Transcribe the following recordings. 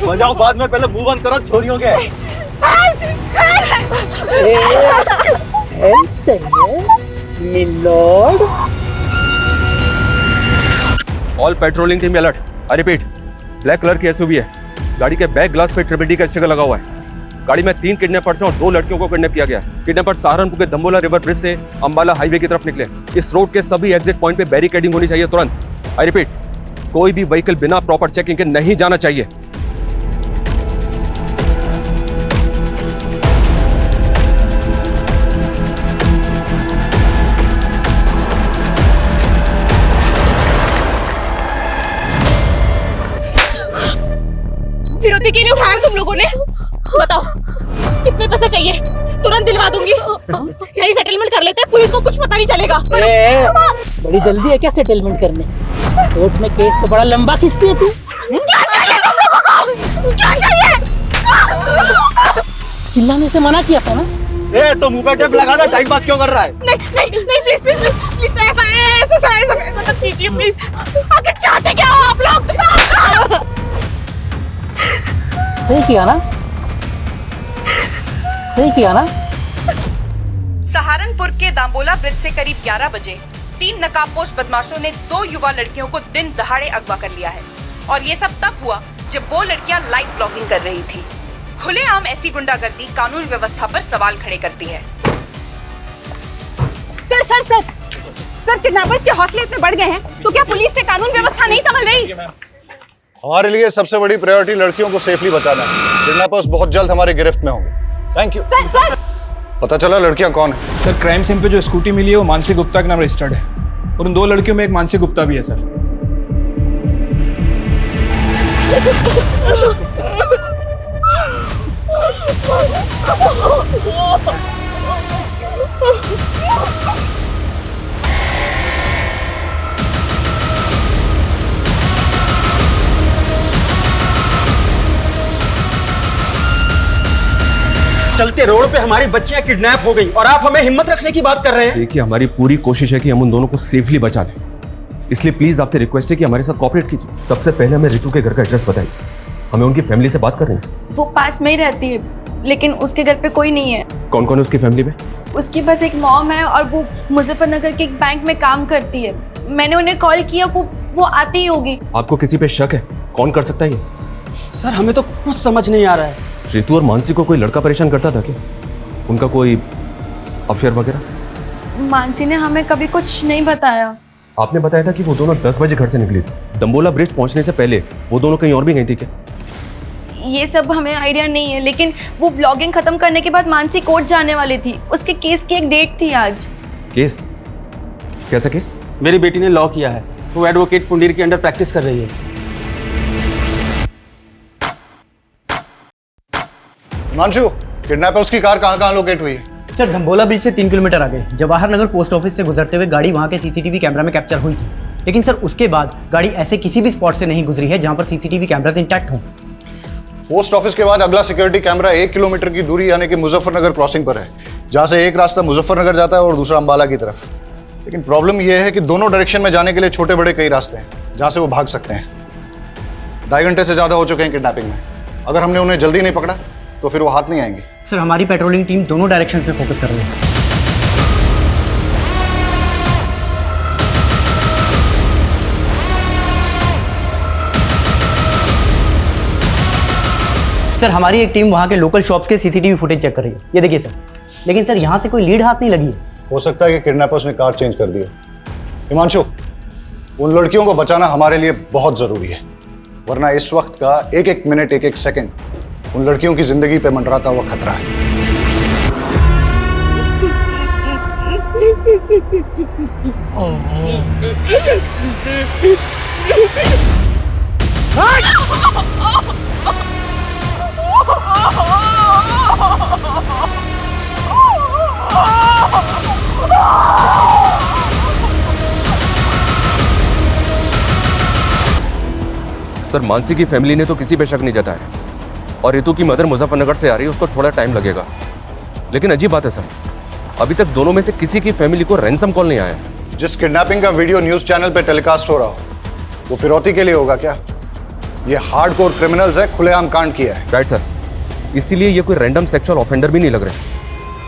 बजाओ बाद में, पहले मुंह बंद करो छोरियों के। All patrolling team alert. I repeat, black colour की एसयूवी है, गाड़ी के बैक ग्लास पे ट्रिपल डी का स्टिकर लगा हुआ है। गाड़ी में 3 किडनैपर्स हैं और 2 लड़कियों को किडनैप किया गया। किडनैपर सहारनपुर के दंबोला रिवर ब्रिज से अंबाला हाईवे की तरफ निकले। इस रोड के सभी एग्जिट पॉइंट पे बैरिकेडिंग होनी चाहिए तुरंत। आई रिपीट, कोई भी व्हीकल बिना प्रॉपर चेकिंग के नहीं जाना चाहिए। फिरौती के लिए उठाया तुम लोगों ने? बताओ कितने पैसे चाहिए? तुरंत दिलवा दूंगी। यही सेटलमेंट कर लेते हैं, पुलिस को कुछ पता नहीं चलेगा। बड़ी जल्दी है क्या सेटलमेंट करने? कोर्ट में केस तो बड़ा लंबा खींचती है तू। क्या चाहिए तुम लोगों को? क्या चाहिए? चिल्लाने से मना किया था ना? तो मुंह पे टेप लगाना, टाइम पास क्यों कर रहा है? नहीं प्लीज प्लीज प्लीज प्लीज ऐसा मत कीजिए प्लीज। आखिर चाहते क्या हो आप लोग? सही किया ना? सही किया ना? सहारनपुर के दांबोला ब्रिज से करीब 11 बजे 3 नकाबपोश बदमाशों ने 2 युवा लड़कियों को दिन दहाड़े अगवा कर लिया है। और ये सब तब हुआ जब वो लड़कियां लाइव ब्लॉगिंग कर रही थी। खुलेआम ऐसी गुंडागर्दी कानून व्यवस्था पर सवाल खड़े करती है। Sir sir sir sir kidnappers के हौसले इतने बढ़ गए हैं तो क्या पुलिस से कानून व्यवस्था नहीं संभल रही? हमारे लिए सबसे बड़ी प्रायोरिटी लड़कियों को सेफली बचाना है। किडनैपर्स बहुत जल्द हमारी गिरफ्त में होंगे। Thank you. सर पता चला लड़कियां कौन है? सर, क्राइम सीन पे जो स्कूटी मिली है वो मानसी गुप्ता के नाम रजिस्टर्ड है और उन 2 लड़कियों में एक मानसी गुप्ता भी है सर। चलते रोड पे हमारी बच्चियां किडनैप हो गई और आप हमें हिम्मत रखने की बात कर रहे हैं। देखिए, हमारी पूरी कोशिश है कि हम उन दोनों को सेफली बचा लें, इसलिए प्लीज आपसे रिक्वेस्ट है कि हमारे साथ कोऑपरेट कीजिए। सबसे पहले हमें रितु के घर का एड्रेस बताइए, हमें उनकी फैमिली से बात करनी है। वो पास में ही रहती है लेकिन उसके घर पे कोई नहीं है। कौन कौन है उसकी फैमिली में? उसके पास एक मॉम है और वो मुजफ्फरनगर के एक बैंक में काम करती है। मैंने उन्हें कॉल किया, वो आती ही होगी। आपको किसी पे शक है? कौन कर सकता है ये? सर हमें तो कुछ समझ नहीं आ रहा है। रितु और मानसी को कोई लड़का परेशान करता था क्या? उनका कोई अफेयर वगैरह? मानसी ने हमें कभी कुछ नहीं बताया। आपने बताया था कि वो दोनों 10 बजे घर से निकली थी। दंबोला ब्रिज पहुंचने से पहले वो दोनों कहीं और भी गई थी क्या? ये सब हमें आइडिया नहीं है, लेकिन वो ब्लॉगिंग खत्म करने के बाद मानसी कोर्ट जाने वाली थी। उसके केस की एक डेट थी आज। केस? कैसा केस? मेरी बेटी ने लॉ किया है, वो एडवोकेट पुंडीर के अंडर प्रैक्टिस कर रही है। हिमांशु, किडनैपर्स की कार कहाँ लोकेट हुई है? सर, धंबोला ब्रिज से 3 किलोमीटर आगे जवाहर नगर पोस्ट ऑफिस से गुजरते हुए गाड़ी वहाँ के सीसीटीवी कैमरा में कैप्चर हुई थी। लेकिन सर उसके बाद गाड़ी ऐसे किसी भी स्पॉट से नहीं गुजरी है जहाँ पर सीसीटीवी कैमरास इंटैक्ट हों। पोस्ट ऑफिस के बाद अगला सिक्योरिटी कैमरा 1 किलोमीटर की दूरी यानी कि मुजफ्फरनगर क्रॉसिंग पर है, जहाँ से एक रास्ता मुजफ्फरनगर जाता है और दूसरा अंबाला की तरफ। लेकिन प्रॉब्लम यह है कि दोनों डायरेक्शन में जाने के लिए छोटे बड़े कई रास्ते हैं जहाँ से वो भाग सकते हैं। 2.5 घंटे से ज़्यादा हो चुके हैं किडनैपिंग में। अगर हमने उन्हें जल्दी नहीं पकड़ा तो फिर वो हाथ नहीं आएंगे। सर, हमारी पेट्रोलिंग टीम दोनों डायरेक्शंस में फोकस कर रही है। सर, हमारी एक टीम वहाँ के लोकल शॉप्स के सीसीटीवी फुटेज चेक कर रही है। ये देखिए सर। लेकिन सर यहाँ से कोई लीड हाथ नहीं लगी है। हो सकता है कि किडनैपर्स ने कार चेंज कर दी है। हिमांशु, उन लड़कियों को बचाना हमारे लिए बहुत जरूरी है, वरना इस वक्त का एक एक मिनट एक एक सेकंड उन लड़कियों की जिंदगी पे मंडराता हुआ खतरा है। सर, मानसी की फैमिली ने तो किसी पे शक नहीं जताया और रितु की मदर मुजफ्फरनगर से आ रही है, उसको थोड़ा टाइम लगेगा। लेकिन अजीब बात है सर, अभी तक दोनों में से किसी की फैमिली को रैंसम कॉल नहीं आया। जिस किडनैपिंग का वीडियो न्यूज चैनल पे टेलीकास्ट हो रहा हो वो फिरौती के लिए होगा क्या? ये हार्डकोर क्रिमिनल्स है, खुलेआम कांड किया है। राइट सर, इसीलिए ये कोई रैंडम सेक्सुअल ऑफेंडर भी नहीं लग रहे,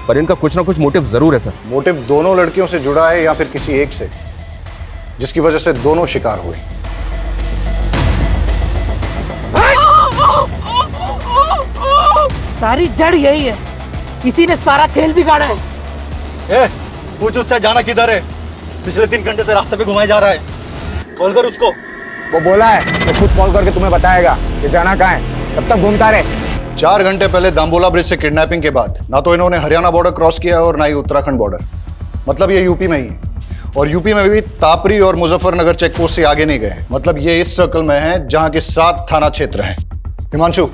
पर इनका कुछ ना कुछ मोटिव जरूर है सर। मोटिव दोनों लड़कियों से जुड़ा है या फिर किसी एक से, जिसकी वजह से दोनों शिकार हुए। सारी जड़ यही है, इसी ने सारा खेल बिगाड़ा है। पूछ उससे जाना किधर है? पिछले 3 घंटे से रास्ते पे घुमाया जा रहा है। कॉल कर उसको। वो बोला है वो खुद कॉल करके तुम्हें बताएगा कि जाना कहाँ है, तब तक घूमता रहे। 4 घंटे पहले दाम्बोला ब्रिज से किडनैपिंग के बाद ना तो इन्होंने हरियाणा बॉर्डर क्रॉस किया और ना ही उत्तराखंड बॉर्डर, मतलब ये यूपी में ही है। और यूपी में भी तापरी और मुजफ्फरनगर चेक पोस्ट से आगे नहीं गए, मतलब ये इस सर्कल में है जहां के 7 थाना क्षेत्र हैं। हिमांशु,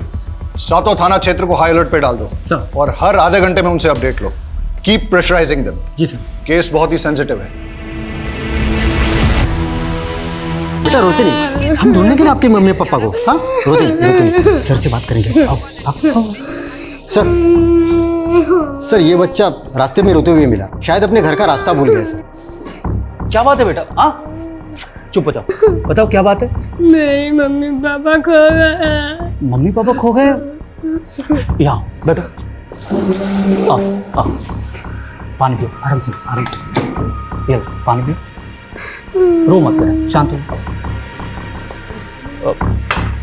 7 थाना क्षेत्र को हाई अलर्ट पे डाल दो सर। और हर आधे घंटे में उनसे अपडेट लो। Keep pressurising them. जी सर। केस बहुत ही सेंसिटिव है। बेटा रोते नहीं, हम ढूंढेंगे ना आपके मम्मी पापा को। हाँ रोते नहीं। सर से बात करेंगे। आओ, आओ। सर ये बच्चा रास्ते में रोते हुए मिला, शायद अपने घर का रास्ता भूल गया सर। क्या बात है बेटा? हाँ चुप हो जाओ, बताओ क्या बात है? मेरी मम्मी पापा खो गए। मम्मी पापा खो गए? यहाँ बैठो, आओ आओ, पानी पियो, आराम से आराम से। ये लो, पानी पियो, रो मत बेटा, शांत हो।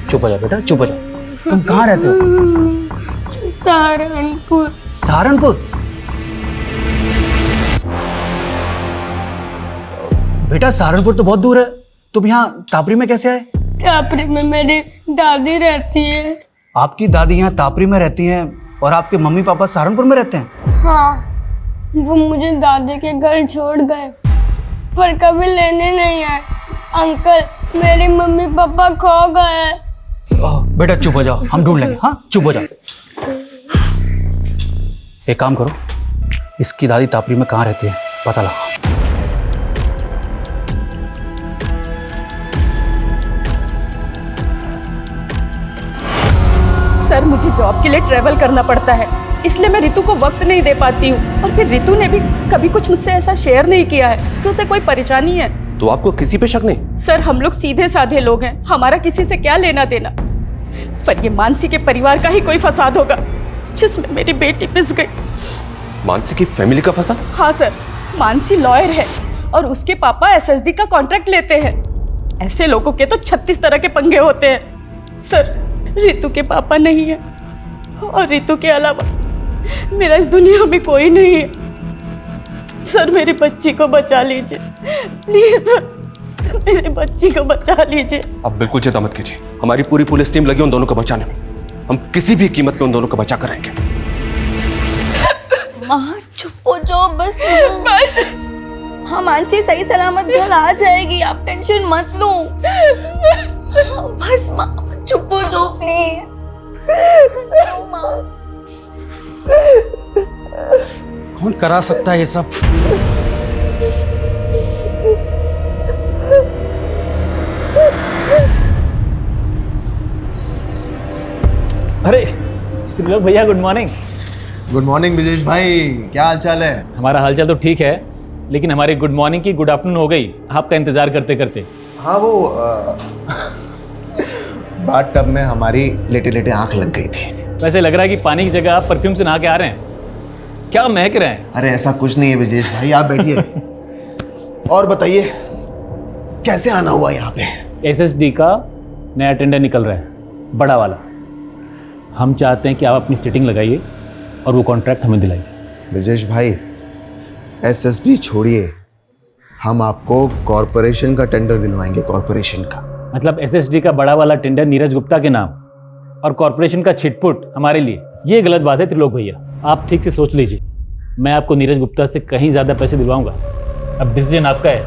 चुप हो जाओ बेटा, चुप हो जाओ। तुम कहाँ रहते हो? सहारनपुर। सहारनपुर? बेटा सहारनपुर तो बहुत दूर है, तुम यहाँ तापरी में कैसे आए? तापरी में मेरी दादी रहती है। आपकी दादी यहाँ तापरी में रहती हैं और आपके मम्मी पापा सहारनपुर में रहते हैं? हाँ, वो मुझे दादी के घर छोड़ गए पर कभी लेने नहीं आए। अंकल, मेरी मम्मी पापा खो गए। बेटा चुप हो जाओ, हम ढूंढ लेंगे। हाँ चुप हो जाओ। एक काम करो, इसकी दादी तापरी में कहाँ रहती है पता लगा। सर मुझे जॉब के लिए ट्रैवल करना पड़ता है, इसलिए मैं रितु को वक्त नहीं दे पाती हूँ। और फिर रितु ने भी कभी कुछ मुझसे ऐसा शेयर नहीं किया है कि उसे कोई परेशानी है। तो आपको किसी पे शक नहीं? सर हम लोग सीधे साधे लोग हैं, हमारा किसी से क्या लेना देना। पर ये मानसी के परिवार का ही कोई फसाद होगा जिसमें मेरी बेटी पिस गई। मानसी की फैमिली का फसाद? हाँ सर, मानसी लॉयर है और उसके पापा एसएसडी का कॉन्ट्रैक्ट लेते हैं। ऐसे लोगों के तो 36 तरह के पंगे होते हैं। सर रितु के पापा नहीं है और रितु के अलावा मेरा इस दुनिया में कोई नहीं है। सर मेरी बच्ची को बचा लीजिए प्लीज सर, मेरी बच्ची को बचा लीजिए। आप बिल्कुल चिंता मत कीजिए, हमारी पूरी पुलिस टीम लगी उन दोनों को बचाने में। हम किसी भी कीमत पे उन दोनों को बचा कर रहेंगे। माँ चुप हो जाओ बस। बस हाँ, मानसी सही सलामत घर आ जाएगी, आप टेंशन मत लो। बस माँ चुप हो जाओ प्लीज। कौन करा सकता है ये सब? अरे त्रिलोक भैया, good morning. Good morning Brijesh भाई, क्या हाल चाल है? हमारा हालचाल तो ठीक है, लेकिन हमारी गुड मॉर्निंग की गुड आफ्टरनून हो गई आपका इंतजार करते करते। हाँ वो बाथ टब में हमारी लेटे लेटे आंख लग गई थी। वैसे लग रहा है कि पानी की जगह आप परफ्यूम से नहा के आ रहे हैं, क्या महक रहे हैं? अरे ऐसा कुछ नहीं है ब्रिजेश भाई, आप बैठिए और बताइए कैसे आना हुआ यहाँ पे? एसएसडी का नया टेंडर निकल रहा है, बड़ा वाला। हम चाहते हैं कि आप अपनी सिटिंग लगाइए और वो कॉन्ट्रैक्ट हमें दिलाइए। ब्रिजेश भाई एसएसडी छोड़िए, हम आपको कॉरपोरेशन का टेंडर दिलवाएंगे। कॉरपोरेशन का मतलब एसएसडी का बड़ा वाला टेंडर नीरज गुप्ता के नाम और कॉरपोरेशन का छिटपुट हमारे लिए, ये गलत बात है त्रिलोक भैया। आप ठीक से सोच लीजिए, मैं आपको नीरज गुप्ता से कहीं ज्यादा पैसे दिलवाऊंगा। अब डिसीजन आपका है,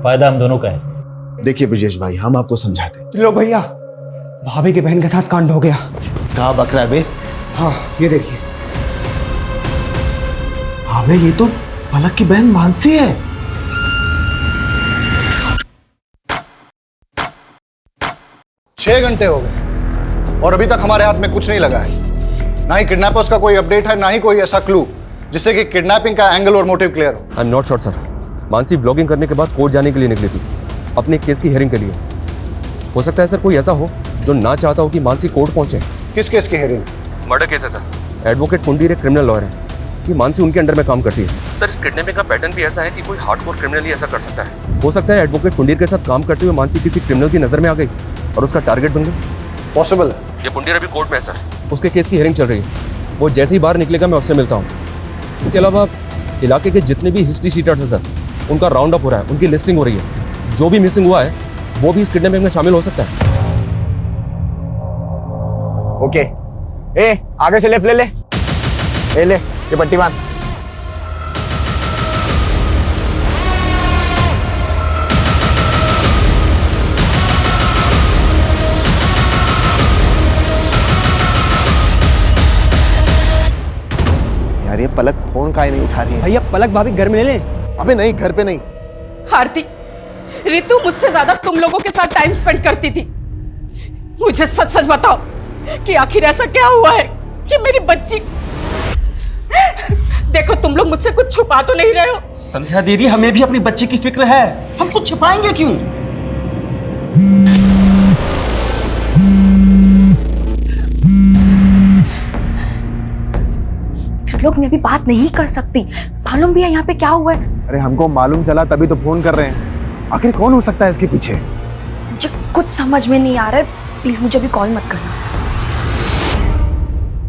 फायदा हम दोनों का है। देखिए ब्रिजेश भाई, हम आपको समझाते हैं। त्रिलोक भैया, भाभी की बहन के साथ कांड हो गया। कहाँ बक रहा है बे? हाँ ये देखिए। हाँ बे, ये तो पलक की बहन मानसी है। छह घंटे हो गए और अभी तक हमारे हाथ में कुछ नहीं लगा है। ना ही किडनैपर्स का कोई अपडेट है, ना ही कोई ऐसा क्लू जिससे कि किडनैपिंग का एंगल और मोटिव क्लियर हो। I am not sure sir. Mansi blogging करने के बाद कोर्ट जाने के लिए निकली थी, अपने केस की हियरिंग के लिए। हो सकता है सर कोई ऐसा हो जो ना चाहता हो कि मानसी कोर्ट पहुंचे। किस केस की हियरिंग? मर्डर केस है सर। एडवोकेट कुंडीर एक क्रिमिनल लॉयर है कि मानसी उनके अंडर में काम करती है। सर इस किडनैपिंग का पैटर्न भी ऐसा है कि कोई हार्डकोर क्रिमिनल ही ऐसा कर सकता है। हो सकता है एडवोकेट कुंडीर के साथ काम करते हुए मानसी किसी क्रिमिनल की नजर में आ गई और उसका टारगेट बन गई। पॉसिबल है। ये कुंडीर अभी कोर्ट में है सर, उसके केस की हियरिंग चल रही है। वो जैसे ही बाहर निकलेगा मैं उससे मिलता हूँ। इसके अलावा इलाके के जितने भी हिस्ट्री शीटर्स हैं सर, उनका राउंड अप हो रहा है, उनकी लिस्टिंग हो रही है। जो भी मिसिंग हुआ है वो भी इस किडनैपिंग में शामिल हो सकता है। ओके, ए आगे से लेफ्ट ले ले। ले ये पट्टी बांध। यार ये पलक फोन काहे नहीं उठा रही है? भैया पलक भाभी घर में ले ले। अबे नहीं, घर पे नहीं। आरती, रितु मुझसे ज्यादा तुम लोगों के साथ टाइम स्पेंड करती थी। मुझे सच सच बताओ कि आखिर ऐसा क्या हुआ है कि मेरी बच्ची। देखो तुम लोग मुझसे कुछ छुपा तो नहीं रहे हो। संध्या दीदी, हमें भी अपनी बच्ची की फिक्र है, हम कुछ छिपाएंगे क्यों? लोग मैं भी बात नहीं कर सकती, मालूम भी है यहाँ पे क्या हुआ है। अरे हमको मालूम चला तभी तो फोन कर रहे हैं। आखिर कौन हो सकता है इसके पीछे? मुझे कुछ समझ में नहीं आ रहा है, प्लीज मुझे अभी कॉल मत करना।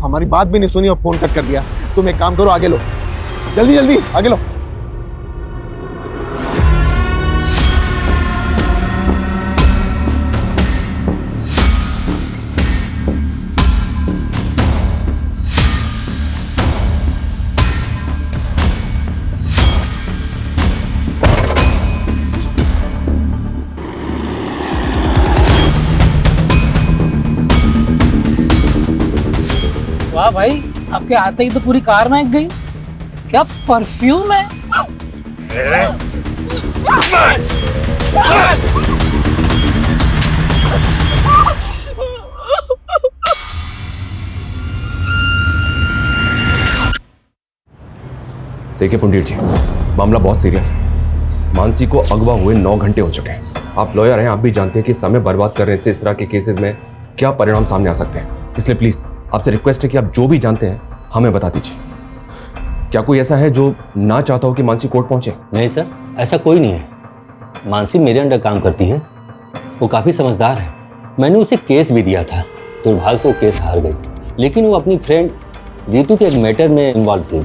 हमारी बात भी नहीं सुनी और फोन कट कर दिया। तुम एक काम करो, आगे लो, जल्दी जल्दी आगे लो। वाह भाई, आपके आते ही तो पूरी कार महक गई। क्या परफ्यूम है। देखिए पुंडीर जी, मामला बहुत सीरियस है। मानसी को अगवा हुए 9 घंटे हो चुके हैं। आप लॉयर हैं, आप भी जानते हैं कि समय बर्बाद करने से इस तरह के केसेस में क्या परिणाम सामने आ सकते हैं। इसलिए प्लीज आपसे रिक्वेस्ट है कि आप जो भी जानते हैं हमें बता दीजिए। क्या कोई ऐसा है जो ना चाहता हो कि मानसी कोर्ट पहुंचे? नहीं सर, ऐसा कोई नहीं है। मानसी मेरे अंडर काम करती है, वो काफ़ी समझदार है। मैंने उसे केस भी दिया था, दुर्भाग्य से वो केस हार गई। लेकिन वो अपनी फ्रेंड रितु के एक मैटर में इन्वॉल्व थी।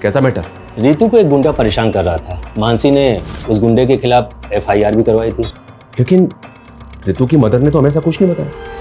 कैसा मैटर? रितु को एक गुंडा परेशान कर रहा था। मानसी ने उस गुंडे के खिलाफ FIR भी करवाई थी। लेकिन रितु की मदर ने तो हमें ऐसा कुछ नहीं बताया।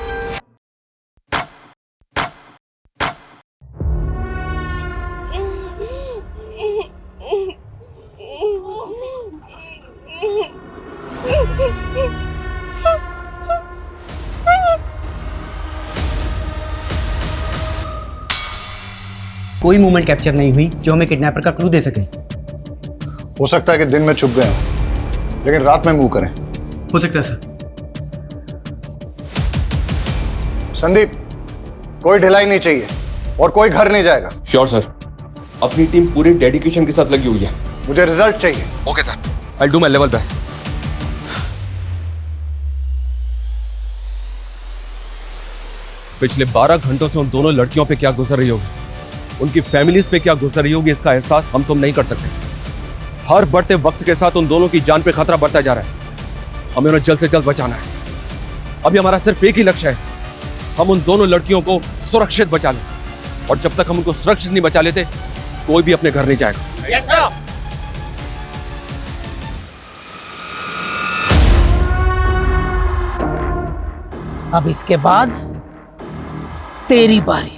कोई मूवमेंट कैप्चर नहीं हुई जो हमें किडनैपर का क्लू दे सके। हो सकता है कि दिन में छुप गए हों, लेकिन रात में मूव करें। हो सकता है सर। संदीप, कोई ढिलाई नहीं चाहिए और कोई घर नहीं जाएगा। श्योर सर, अपनी टीम पूरे डेडिकेशन के साथ लगी हुई है। मुझे रिजल्ट चाहिए। Okay sir, I do my level best. पिछले 12 घंटों से उन दोनों लड़कियों पे क्या गुजर रही होगी, उनकी फैमिलीज पे क्या गुजर रही होगी, इसका एहसास हम तुम नहीं कर सकते। हर बढ़ते वक्त के साथ उन दोनों की जान पे खतरा बढ़ता जा रहा है। हमें उन्हें जल्द से जल्द बचाना है। अभी हमारा सिर्फ एक ही लक्ष्य है, हम उन दोनों लड़कियों को सुरक्षित बचा लें। और जब तक हम उनको सुरक्षित नहीं बचा लेते, कोई भी अपने घर नहीं जाएगा। Yes sir. अब इसके बाद तेरी बारी।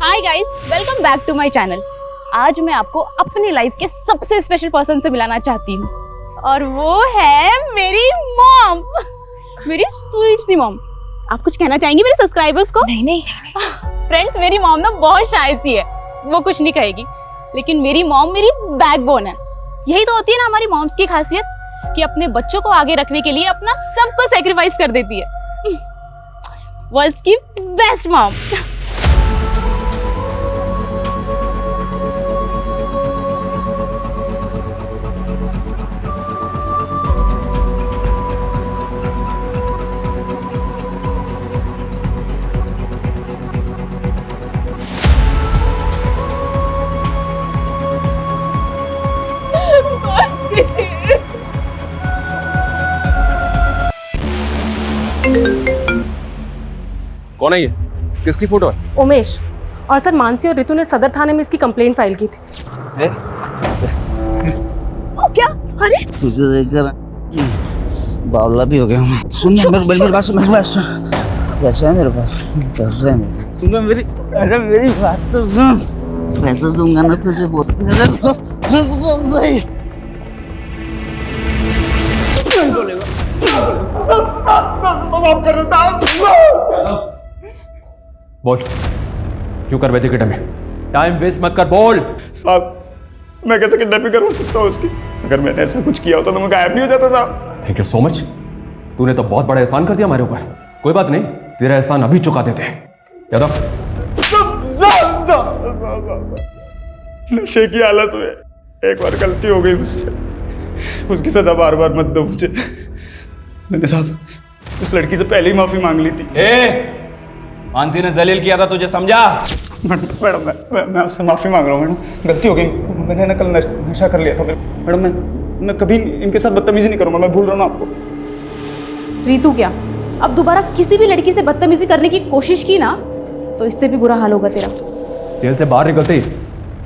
Hi guys, welcome back to my channel. आज मैं आपको अपनी लाइफ के सबसे स्पेशल पर्सन से मिलाना चाहती हूँ, और वो है मेरी मॉम, मेरी स्वीट सी मॉम। आप कुछ कहना चाहेंगी मेरे सब्सक्राइबर्स को? नहीं नहीं फ्रेंड्स, मेरी मॉम ना बहुत शाय सी है। वो कुछ नहीं कहेगी, लेकिन मेरी मॉम मेरी बैकबोन है। यही तो होती है ना हमारी मॉम्स की खासियत कि अपने बच्चों को आगे रखने के लिए अपना सब कुछ सैक्रिफाइस कर देती है। वर्ल्ड्स की बेस्ट मॉम। कौन है ये? किसकी फोटो है? उमेश। और सर मानसी और रितु ने सदर थाने में इसकी कंप्लेंट फाइल की थी। क्या? अरे तुझे देखकर बावला भी हो गया हूँ। सुन मेरी बात सुन, पैसा है मेरे पास, पैसा है। सुन मेरी बात तो सुन, पैसा दूंगा ना तुझे बहुत। सही माफ कर दो साहब। बोल, क्यों करवाई थी किडनैपिंग? टाइम वेस्ट मत कर, बोल। साहब मैं कैसे किडनैपिंग करवा सकता हूँ उसकी? अगर मैंने ऐसा कुछ किया होता तो मैं गायब नहीं हो जाता साहब। थैंक यू सो मच, तूने तो बहुत बड़ा एहसान कर दिया हमारे ऊपर। कोई बात नहीं, तेरा एहसान अभी चुका देते हैं। यादव, नशे की हालत में एक बार गलती हो गई मुझसे, उसकी सजा बार बार मत दो मुझे। मैंने साहब उस लड़की से पहले ही माफी मांग ली थी। मानसी ने जलील किया था, तुझे समझा? मैडम मैं आपसे माफी मांग रहा हूँ मैडम, गलती हो गई। मैंने ना कल नशा कर लिया था मैडम। मैं कभी इनके साथ बदतमीजी नहीं करूँगा, मैं भूल रहा हूँ आपको। रितु क्या अब दोबारा किसी भी लड़की से बदतमीजी करने की कोशिश की ना तो इससे भी बुरा हाल होगा तेरा। जेल से बाहर निकलते ही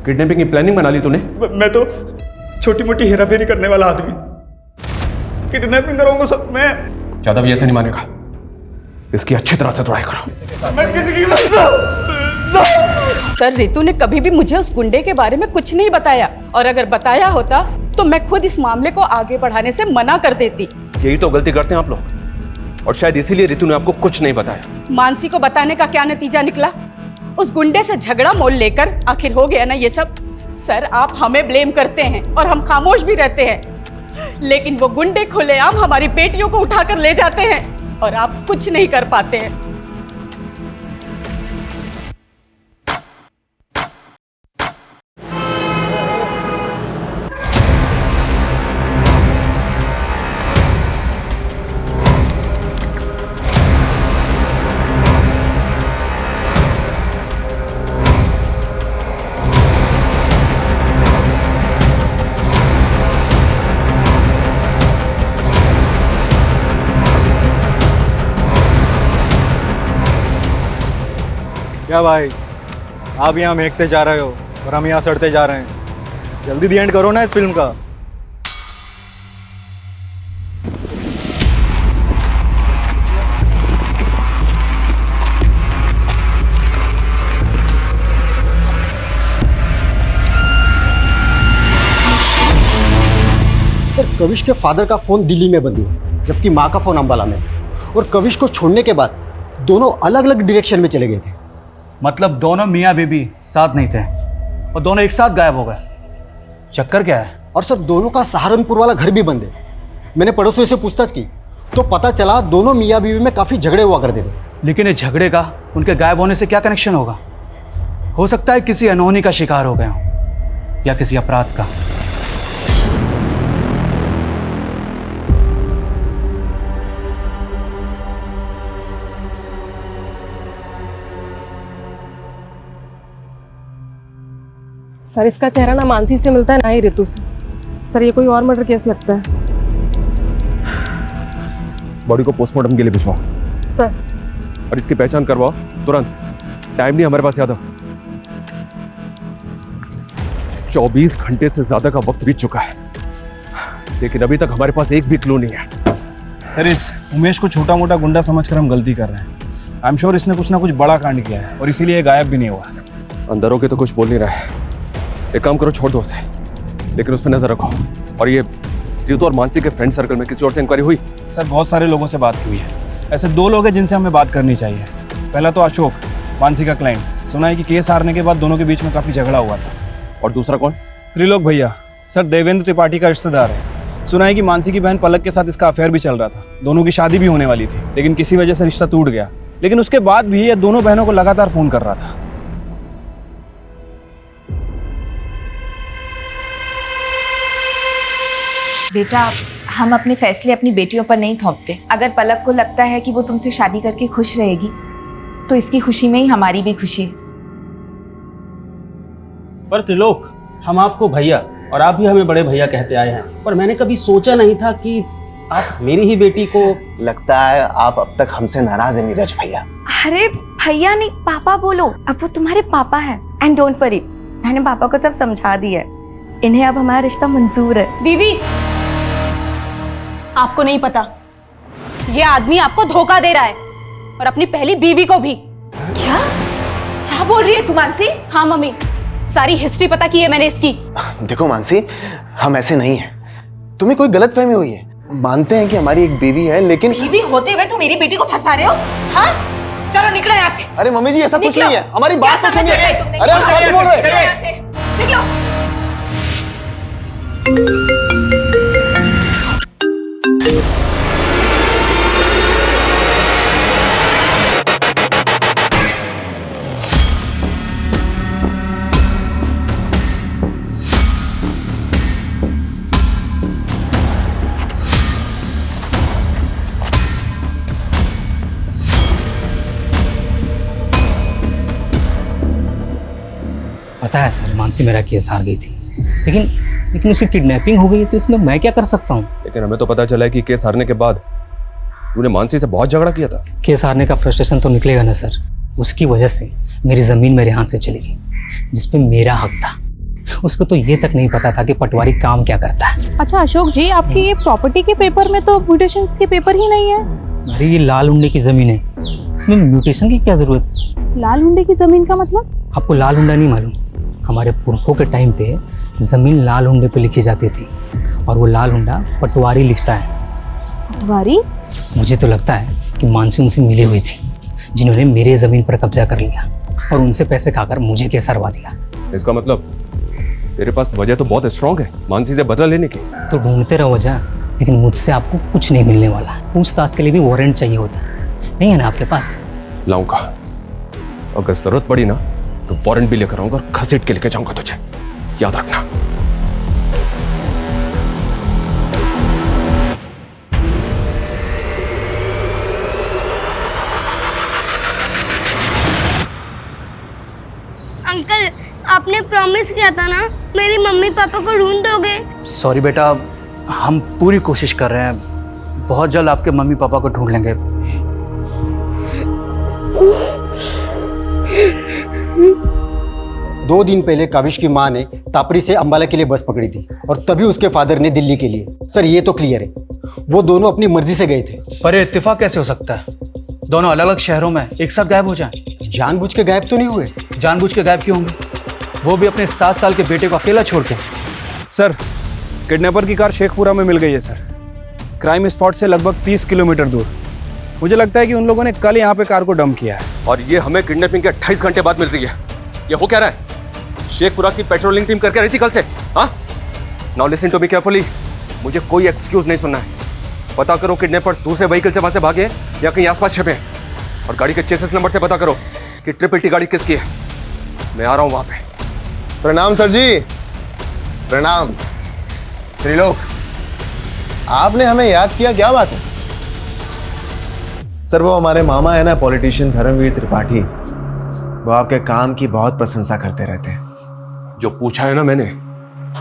किडनैपिंग की प्लानिंग बना ली तूने? मैं तो छोटी मोटी हेराफेरी करने वाला आदमी, किडनैपिंग करूंगा सब मैं। यादव ये ऐसे नहीं मानेगा, इसकी अच्छी तरह से तोड़ाई करो। मैं किसी की सर रितु ने कभी भी मुझे उस गुंडे के बारे में कुछ नहीं बताया, और अगर बताया होता तो मैं खुद इस मामले को आगे बढ़ाने से मना कर देती। यही तो गलती करते हैं आप लोग, और शायद इसीलिए रितु ने आपको कुछ नहीं बताया। मानसी को बताने का क्या नतीजा निकला? उस गुंडे से झगड़ा मोल लेकर आखिर हो गया ना ये सब। सर आप हमें ब्लेम करते हैं और हम खामोश भी रहते हैं, लेकिन वो गुंडे खुलेआम हमारी बेटियों को उठाकर ले जाते हैं और आप कुछ नहीं कर पाते हैं। क्या भाई, आप यहाँ महकते जा रहे हो और हम यहाँ सड़ते जा रहे हैं। जल्दी दी एंड करो ना इस फिल्म का। सर कविश के फादर का फोन दिल्ली में बंद हुआ, जबकि माँ का फोन अंबाला में। और कविश को छोड़ने के बाद दोनों अलग अलग डायरेक्शन में चले गए थे। मतलब दोनों मियाँ बीबी साथ नहीं थे और दोनों एक साथ गायब हो गए। चक्कर क्या है? और सर दोनों का सहारनपुर वाला घर भी बंद है। मैंने पड़ोसियों से पूछताछ की तो पता चला दोनों मियाँ बीवी में काफ़ी झगड़े हुआ करते थे। लेकिन इस झगड़े का उनके गायब होने से क्या कनेक्शन होगा? हो सकता है किसी अनहोनी का शिकार हो गए हों या किसी अपराध का। सर इसका चेहरा ना मानसी से मिलता है ना ही रितु से। सर ये कोई और मर्डर केस लगता है। बॉडी को पोस्टमार्टम के लिए भिजवाओ सर। और इसकी पहचान करवाओ तुरंत। टाइम नहीं हमारे पास यादव, 24 घंटे से ज्यादा का वक्त बीत चुका है, लेकिन अभी तक हमारे पास एक भी क्लू नहीं है। सर इस उमेश को छोटा मोटा गुंडा समझकर हम गलती कर रहे हैं। आई एम श्योर इसने कुछ ना कुछ बड़ा कांड किया है और इसीलिए गायब भी नहीं हुआ। अंदर होके तो कुछ बोल नहीं रहा है। एक काम करो, छोड़ दो उसे, लेकिन उस पर नजर रखो। और ये रितु और मानसी के फ्रेंड सर्कल में किसी और से इंक्वायरी हुई? सर बहुत सारे लोगों से बात हुई है। ऐसे 2 लोग हैं जिनसे हमें बात करनी चाहिए। पहला तो अशोक, मानसी का क्लाइंट, सुना है कि केस हारने के बाद दोनों के बीच में काफी झगड़ा हुआ था। और दूसरा कौन? त्रिलोक भैया, सर देवेंद्र त्रिपाठी का रिश्तेदार है। सुना है कि मानसी की बहन पलक के साथ इसका अफेयर भी चल रहा था। दोनों की शादी भी होने वाली थी, लेकिन किसी वजह से रिश्ता टूट गया। लेकिन उसके बाद भी ये दोनों बहनों को लगातार फोन कर रहा था। बेटा, हम अपने फैसले अपनी बेटियों पर नहीं थोपते। अगर पलक को लगता है कि वो तुमसे शादी करके खुश रहेगी, तो इसकी खुशी में ही हमारी भी खुशी है। पर त्रिलोक, हम आपको भैया और आप भी हमें बड़े भैया कहते आए हैं, पर मैंने कभी सोचा नहीं था कि आप मेरी ही बेटी को। लगता है आप अब तक हमसे नाराज हैं नीरज भैया। अरे भैया नहीं, पापा बोलो। अब वो तुम्हारे पापा हैं। एंड डोंट वरी, मैंने पापा को सब समझा दिया है। इन्हें अब हमारा रिश्ता मंजूर है। दीदी, आपको नहीं पता, ये आदमी आपको धोखा दे रहा है, और अपनी पहली बीवी को भी। क्या क्या बोल रही है तू मानसी? हाँ मम्मी, सारी हिस्ट्री पता की है मैंने इसकी। देखो मानसी, हम ऐसे नहीं हैं। तुम्हें कोई गलतफहमी हुई है। मानते हैं कि हमारी एक बीवी है, लेकिन बीवी होते हुए तुम मेरी बेटी को फंसा रहे हो? हाँ, चलो निकलो यहाँ से। अरे मम्मी जी, ऐसा कुछ नहीं है। हमारी बात तो सुनिए। अरे हम सच बोल रहे हैं। निकलो। पता है सर, मानसी मेरा केस हार गई थी, लेकिन उसकी किडनैपिंग हो गई, तो इसमें मैं क्या कर सकता हूँ? लेकिन हमें तो पता चला है कि केस हारने के बाद तूने मानसी से बहुत झगड़ा किया था। केस हारने का फ्रस्ट्रेशन तो निकलेगा ना सर। उसकी वजह से मेरी जमीन मेरे हाथ से चली गई, जिसपे मेरा हक था। उसको तो ये तक नहीं पता था कि पटवारी काम क्या करता है। अच्छा अशोक जी, आपकी ये प्रॉपर्टी के पेपर में तो म्यूटेशंस के पेपर ही नहीं है। अरे ये लाल हुंडे की जमीन है, इसमें म्यूटेशन की क्या जरूरत? लाल हुंडे की जमीन का मतलब? आपको लाल हुंडा नहीं मालूम? हमारे पुरखों के टाइम पे जमीन लाल हुंडे पे लिखी जाती थी, और वो लाल हुंडा पटवारी लिखता है। पटवारी? मुझे तो लगता है कि मानसी उनसे मिली हुई थी, जिन्होंने मेरे जमीन पर कब्जा कर लिया और उनसे पैसे खाकर मुझे केस हरवा दिया। इसका मतलब तेरे पास वजह तो बहुत स्ट्रांग है मानसी से बदला लेने की। तो ढूंढते रहो वजह, लेकिन मुझसे आपको कुछ नहीं मिलने वाला। पूछताछ के लिए भी वारंट चाहिए होता है, नहीं है ना आपके पास? लाऊंगा, अगर जरूरत पड़ी ना तो वारंट भी लेकर आऊंगा और घसीट के लेके जाऊंगा तुझे, याद रखना। अंकल, आपने प्रॉमिस किया था ना, मेरी मम्मी पापा को ढूंढ दोगे? सॉरी बेटा, हम पूरी कोशिश कर रहे हैं। बहुत जल्द आपके मम्मी पापा को ढूंढ लेंगे। 2 दिन पहले काविश की माँ ने तापरी से अंबाला के लिए बस पकड़ी थी, और तभी उसके फादर ने दिल्ली के लिए। सर ये तो क्लियर है, वो दोनों अपनी मर्जी से गए थे। पर ये इत्तेफाक कैसे हो सकता है? दोनों अलग अलग शहरों में एक साथ गायब हो जाएं। जानबूझ के गायब तो नहीं हुए। जानबूझ के गायब क्यों होंगे? वो भी अपने 7 साल के बेटे को अकेला छोड़ के। सर, किडनैपर की कार शेखपुरा में मिल गई है सर, क्राइम स्पॉट से लगभग 30 किलोमीटर दूर। मुझे लगता है कि उन लोगों ने कल यहाँ पे कार को डंप किया है। और ये हमें किडनैपिंग के 28 घंटे बाद मिल रही है। ये हो क्या रहा है? शेखपुरा की पेट्रोलिंग टीम करके रही थी कल से। हाँ, now listen to me carefully. मुझे कोई एक्सक्यूज नहीं सुनना है। पता करो किडनैपर्स दूसरे व्हीकल से वहां से भागे या कहीं आसपास छिपे हैं, और गाड़ी के चेसिस नंबर से पता करो कि ट्रिपल टी गाड़ी किसकी है। मैं आ रहा हूँ वहां पे। प्रणाम सर जी। प्रणाम। त्रिलोक, आपने हमें याद किया, क्या बात है? सर वो हमारे मामा है ना, पॉलिटिशियन धर्मवीर त्रिपाठी, वो आपके काम की बहुत प्रशंसा करते रहते हैं। जो पूछा है ना मैंने,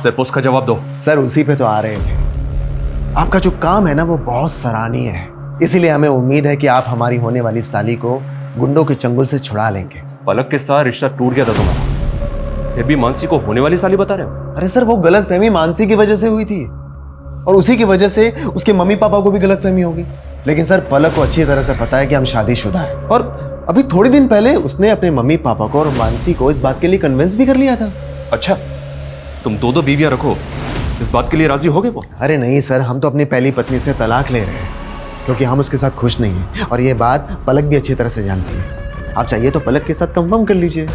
सिर्फ उसका जवाब दो। सर उसी पे तो आ रहे थे। आपका जो काम है ना वो बहुत सराहनीय है, इसीलिए हमें उम्मीद है कि आप हमारी होने वाली साली को गुंडों के चंगुल से छुड़ा लेंगे। पलक के साथ रिश्ता टूट गया था तुम्हारा, फिर भी मानसी को होने वाली साली बता रहे हो? अरे सर वो गलतफहमी मानसी की वजह से हुई थी, और उसी की वजह से उसके मम्मी पापा को भी गलतफहमी होगी। लेकिन सर पलक को अच्छी तरह से पता है कि हम शादीशुदा हैं, और अभी थोड़ी दिन पहले उसने अपने मम्मी पापा को और मानसी को इस बात के लिए कन्विंस भी कर लिया था। अच्छा, तुम 2 बीवियां रखो, इस बात के लिए राजी हो गए वो? अरे नहीं सर, हम तो अपनी पहली पत्नी से तलाक ले रहे हैं, क्योंकि हम उसके साथ खुश नहीं हैं, और ये बात पलक भी अच्छी तरह से जानती है। आप चाहिए तो पलक के साथ कंफर्म कर लीजिए।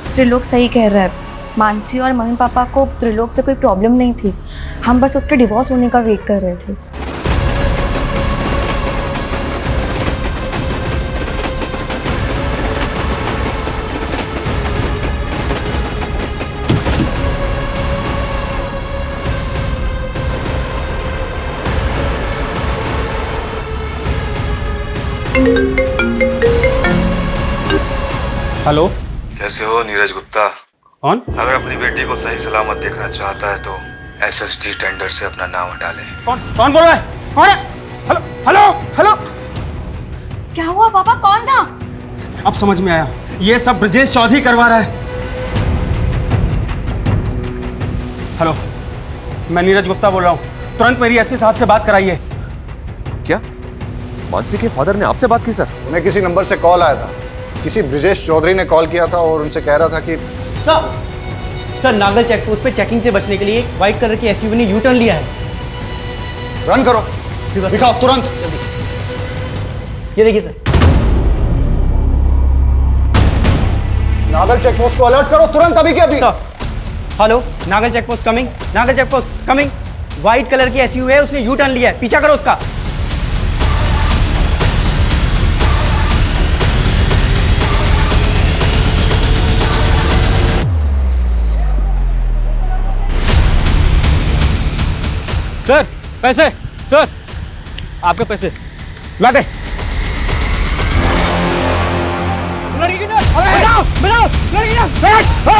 त्रिलोक सही कह रहा है। मानसी और मम्मी पापा को त्रिलोक से कोई प्रॉब्लम नहीं थी, हम बस उसके डिवोर्स होने का वेट कर रहे थे। हेलो, कैसे हो नीरज गुप्ता? कौन? अगर अपनी बेटी को सही सलामत देखना चाहता है तो एसएसडी टेंडर से अपना नाम हटा ले। कौन बोल रहा है? कौन है? Hello hello hello. क्या हुआ पापा, कौन था? अब समझ में आया, ये सब ब्रजेश चौधरी करवा रहा है। हेलो, मैं नीरज गुप्ता बोल रहा हूँ, तुरंत मेरी एसपी साहब से बात कराइए। क्या मानसी के फादर ने आपसे बात की सर? उन्हें किसी नंबर से कॉल आया था, किसी ब्रजेश चौधरी ने कॉल किया था और उनसे कह रहा था कि सर नागल चेक पोस्ट पे चेकिंग से बचने के लिए व्हाइट कलर की एसयूवी ने यू टर्न लिया है। रन करो, दिखाओ तुरंत। ये देखिए सर। नागल चेक पोस्ट को अलर्ट करो तुरंत, अभी के अभी। Hello, Nagal check post coming, Nagal check post coming. White colour की एसयूवी है, उसने यू टर्न लिया है, पीछा करो उसका। सर पैसे, सर आपके पैसे लाते।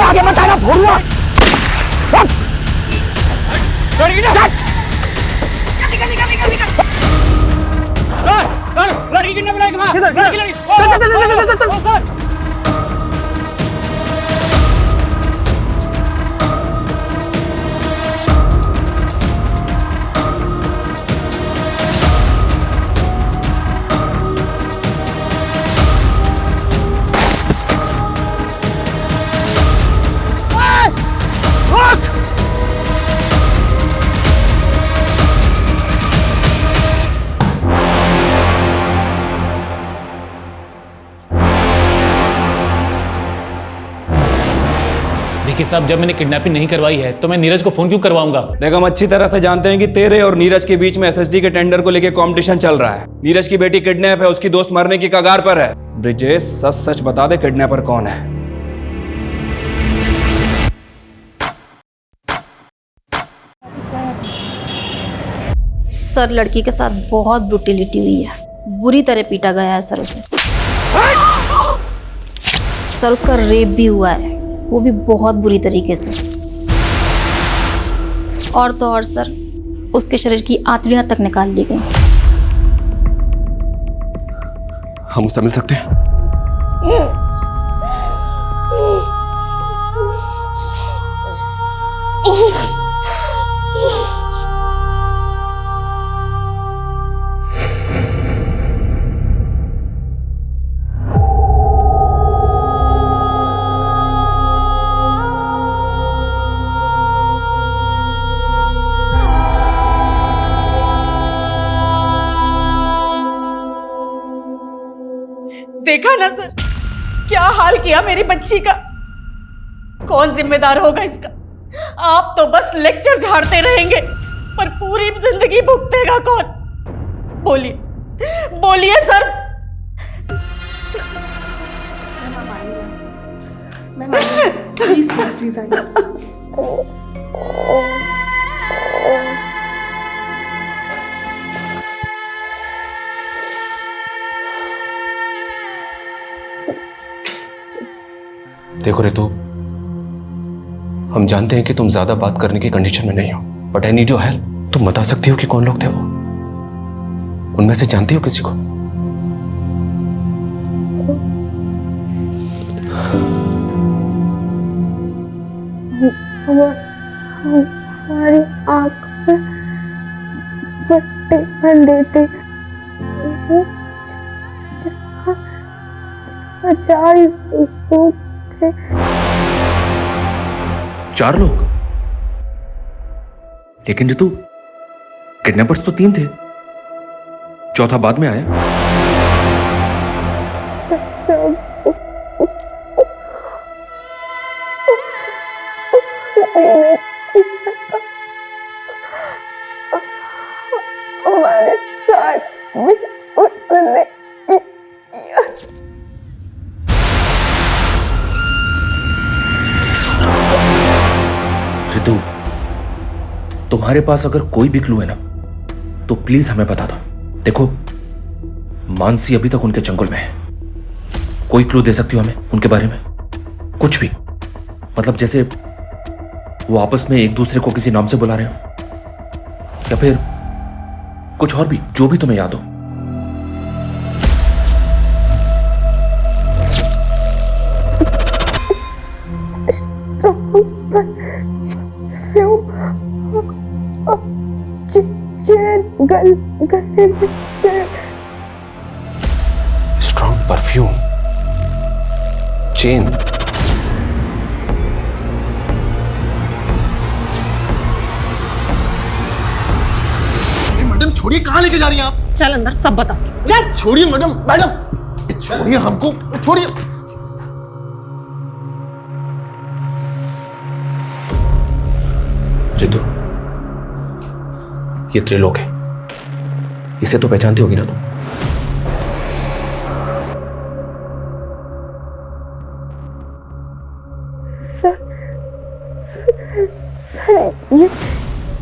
आगे बताना भोरुआ। सर लड़की किडनैप लाएगा वहां। चल। देखिए साहब, जब मैंने किडनैपिंग नहीं करवाई है तो मैं नीरज को फोन क्यों करवाऊंगा? देख, हम अच्छी तरह से जानते हैं कि तेरे और नीरज के बीच में एसएसडी के टेंडर को लेकर कंपटीशन चल रहा है। नीरज की बेटी किडनैप है, उसकी दोस्त मरने की कगार पर है। ब्रिजेश, सच सच बता दे, किडनैपर कौन है? सर लड़की के साथ बहुत ब्रूटिलिटी हुई है, बुरी तरह पीटा गया है सर उसे। सर उसका रेप भी हुआ है, वो भी बहुत बुरी तरीके से। और तो और सर उसके शरीर की आंतड़ियां तक निकाल ली गई। हम उससे मिल सकते हैं? देखा ना सर, क्या हाल किया मेरी बच्ची का। कौन जिम्मेदार होगा इसका? आप तो बस लेक्चर झाड़ते रहेंगे, पर पूरी जिंदगी भुगतेगा कौन? बोलिए बोलिए सर। प्लीज प्लीज प्लीज आइए। देखो रितु, हम जानते हैं कि तुम ज्यादा बात करने की कंडीशन में नहीं हो, but I need your help. तुम बता सकती हो कि कौन लोग थे वो? उनमें से जानती हो किसी को? हमारी आंख में पट्टी बंधी थी, चार लोग थे। 4 लोग? लेकिन रितु, किडनैपर्स तो 3 थे, चौथा बाद में आया। ने हमारे साथ भी उसने रितु, तुम्हारे पास अगर कोई भी क्लू है ना तो प्लीज हमें बता दो। देखो, मानसी अभी तक उनके जंगल में है। कोई क्लू दे सकती हो हमें उनके बारे में? कुछ भी, मतलब जैसे वो आपस में एक दूसरे को किसी नाम से बुला रहे हो या फिर कुछ और भी, जो भी तुम्हें याद हो। Strong perfume, chain. मैडम छोड़िए, कहाँ लेके जा रही हैं आप? चल अंदर सब बता। चल छोड़िए मैडम, मैडम छोड़िए हमको, छोड़िए। रितु, ये त्रिलोक है, इसे तो पहचानती होगी ना तुम?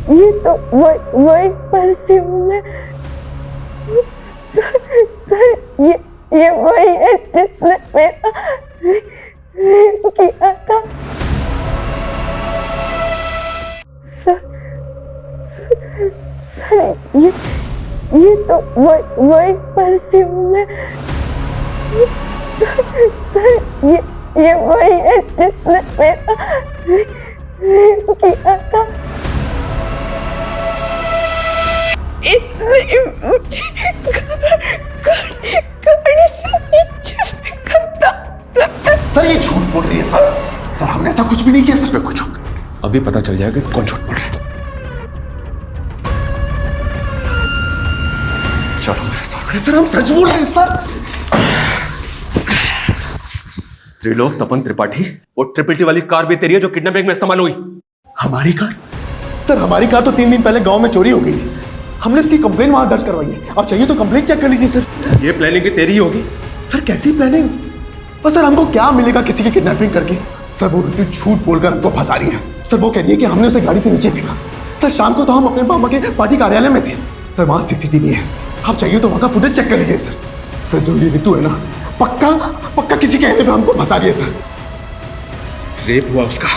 ये तो वही परफ्यूम है सर, ये वही है जिसने मेरा रेप किया था सर, ये तो वही परफ्यूम है सर, ये वही है जिसने मेरा रेप किया था। इसने मुझे गाड़ी से नीचे फेंका था सर। ये झूठ बोल रही है सर, हमने ऐसा कुछ भी नहीं किया सर। कुछ अभी पता चल जाएगा कौन झूठ बोल रहा है। चलो मेरे साथ। सर हम सच बोल रहे हैं सर। त्रिलोक तपन त्रिपाठी, वो ट्रिपल टी वाली कार भी तेरी है जो किडनैपिंग में इस्तेमाल हुई? हमारी कार? सर हमारी कार तो 3 दिन पहले गांव में चोरी हो गई थी, हमने उसकी कंप्लेन वहां दर्ज करवाई है। आप चाहिए तो कंप्लेन चेक कर लीजिए सर। ये प्लानिंग भी तेरी होगी? सर कैसी प्लानिंग? पर सर हमको क्या मिलेगा किसी की किडनैपिंग करके? सर वो रितु झूठ बोलकर हमको फंसा रही है। सर वो कह रही है कि हमने उसे गाड़ी से नीचे फेंका। सर शाम को तो हम अपने मामा के पार्टी कार्यालय में थे सर, वहां सीसीटीवी है, आप चाहिए तो वहां का फुटेज चेक कर लीजिए सर। सर जो ये रितु है ना, पक्का किसी कहने पे हमको फंसा रही है सर। रेप हुआ उसका,